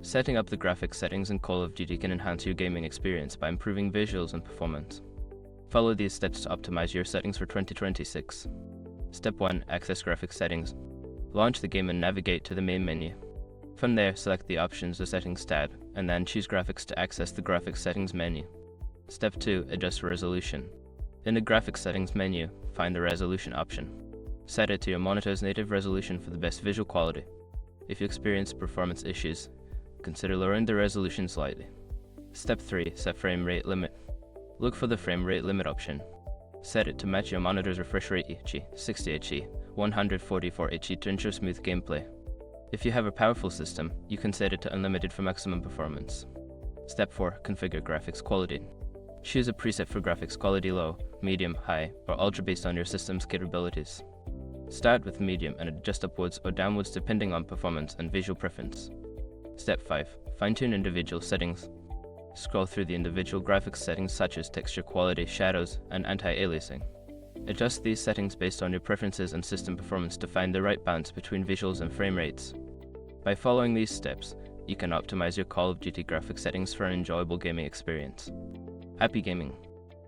Setting up the graphics settings in Call of Duty can enhance your gaming experience by improving visuals and performance. Follow these steps to optimize your settings for 2026. Step 1. Access graphics settings. Launch the game and navigate to the main menu. From there, select the Options or Settings tab, and then choose Graphics to access the Graphics Settings menu. Step 2. Adjust resolution. In the Graphics Settings menu, find the Resolution option. Set it to your monitor's native resolution for the best visual quality. If you experience performance issues, consider lowering the resolution slightly. Step 3. Set frame rate limit. Look for the frame rate limit option. Set it to match your monitor's refresh rate Hz, 60 Hz, 144 Hz to ensure smooth gameplay. If you have a powerful system, you can set it to unlimited for maximum performance. Step 4. Configure graphics quality. Choose a preset for graphics quality low, medium, high, or ultra based on your system's capabilities. Start with medium and adjust upwards or downwards depending on performance and visual preference. Step 5. Fine-tune individual settings. Scroll through the individual graphics settings such as texture quality, shadows, and anti-aliasing. Adjust these settings based on your preferences and system performance to find the right balance between visuals and frame rates. By following these steps, you can optimize your Call of Duty graphics settings for an enjoyable gaming experience. Happy gaming!